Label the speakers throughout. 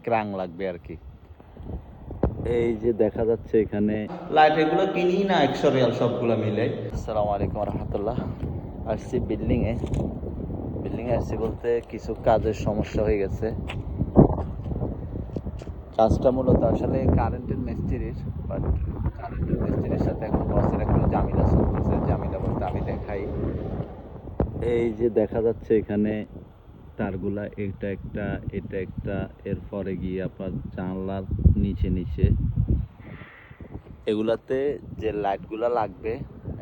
Speaker 1: ক্রাং লাগবে আর কি। এই যে দেখা যাচ্ছে এখানে লাইট, এগুলো কিনি না 100 রিয়াল সবগুলো মিলে। আসসালামু আলাইকুম রহমতুল্লাহ। আসছি বিল্ডিংয়ে আসছি বলতে কিছু কাজের সমস্যা হয়ে গেছে। কাজটা মূলত আসলে কারেন্টের মিস্ত্রির, বাট কারেন্টের মিস্ত্রির সাথে এখন বসের একটু ঝামেলা চলতেছে। ঝামেলা বলতে আমি দেখাই, এই যে দেখা যাচ্ছে এখানে তারগুলা, এটা একটা এরপরে গিয়ে আপনার জানলার নিচে এগুলাতে যে লাইটগুলা লাগবে,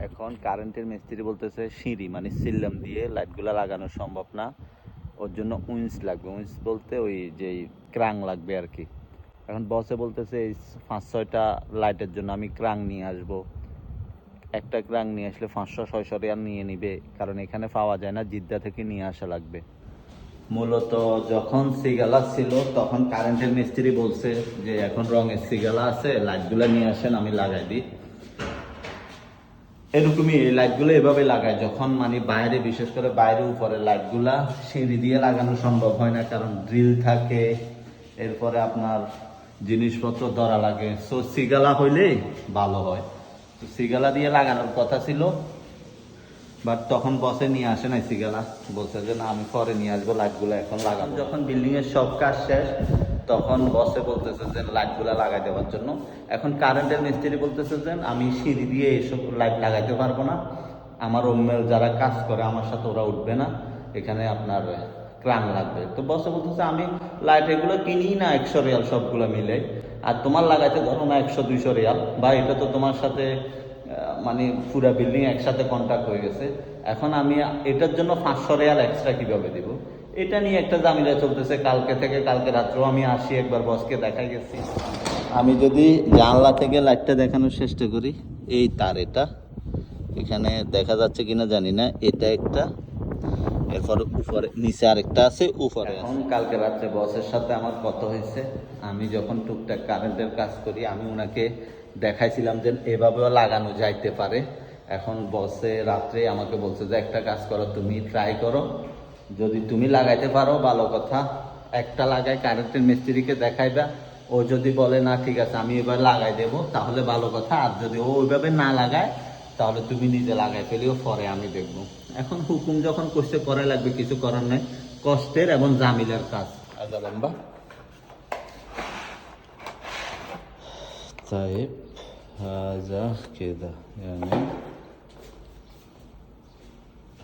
Speaker 1: এখন কারেন্টের মিস্ত্রি বলতেছে সিঁড়ি মানে সিল্লাম দিয়ে লাইটগুলা লাগানো সম্ভব না, ওর জন্য উইন্স লাগবে। উইন্স বলতে ওই যে ক্রাং লাগবে আর কি। এখন বসে বলতেছে এই 5-6টা লাইটের জন্য আমি ক্রাং নিয়ে আসব। একটা ক্রাং নিয়ে আসলে 500-600 রিয়াল নিয়ে নিবে, কারণ এখানে পাওয়া যায় না, জিদ্দা থেকে নিয়ে আসা লাগবে। মূলত যখন সিগালা ছিল তখন কারেন্টের মিস্ত্রি বলছে যে এখন রঙের সিগালা আছে, লাইটগুলো নিয়ে আসেন আমি লাগাই দিই। এরকমই এই লাইটগুলো এভাবে লাগায় যখন মানে বাইরে, বিশেষ করে বাইরে উপরে লাইটগুলা সিঁড়ি দিয়ে লাগানো সম্ভব হয় না, কারণ ড্রিল থাকে, এরপরে আপনার জিনিসপত্র ধরা লাগে। সো সিগালা হইলেই ভালো হয়। তো সিগালা দিয়ে লাগানোর কথা ছিল, বাট তখন বসে নিয়ে আসে নাই সিগালা, বলছে যে না আমি পরে নিয়ে আসবো, লাইটগুলো এখন লাগাবো। যখন বিল্ডিং এর সব কাজ শেষ তখন বসে বলতেছে যে লাইটগুলো লাগাই দেওয়ার জন্য। এখন কারেন্টের মিস্ত্রি বলতেছে যে আমি সিঁড়ি দিয়ে এইসব লাইট লাগাইতে পারবো না, আমার অন্য যারা কাজ করে আমার সাথে ওরা উঠবে না, এখানে আপনার ক্রাং লাগবে। তো বসে বলতেছে আমি লাইট এগুলো কিনি না 100 রিয়াল সবগুলো মিলে, আর তোমার লাগাইতে ধরো না 100-200 রিয়াল, বা এটা তো তোমার সাথে মানে পুরা বিল্ডিং একসাথে কন্ট্যাক্ট হয়ে গেছে। এখন আমি এটার জন্য 500 রিয়াল এক্সট্রা কিভাবে দিব, এটা নিয়ে একটা ঝামেলা চলতেছে কালকে থেকে। কালকে রাত্রেও আমি আসি, একবার বসকে দেখাই গেছি। আমি যদি জানলা থেকে লাইটটা দেখানোর চেষ্টা করি, এই তার এটা এখানে দেখা যাচ্ছে কিনা জানি না, এটা একটা, এরপর উপরে নিচে আরেকটা আছে, উপরে। এখন কালকে রাত্রে বসের সাথে আমার কথা হয়েছে, আমি যখন টুকটাক কারেন্টের কাজ করি আমি ওনাকে দেখাইছিলাম যে এভাবেও লাগানো যাইতে পারে। এখন বসে রাত্রে আমাকে বলছে যে একটা কাজ করো, তুমি ট্রাই করো, যদি তুমি লাগাইতে পারো ভালো কথা, একটা লাগাই কারেন্টের মিস্ত্রিকে দেখাইবা, ও যদি বলে না ঠিক আছে আমি এবার লাগাই দেব তাহলে ভালো কথা, আর যদি ও ওইভাবে না লাগায় তাহলে তুমি নিজে লাগাই ফেলিও, পরে আমি দেখবো। এখন হুকুম যখন করছে করে লাগবে, কিছু করার নাই, কষ্টের এবং জামিলার কাজ। আজা লম্বা طيب هذا كذا يعني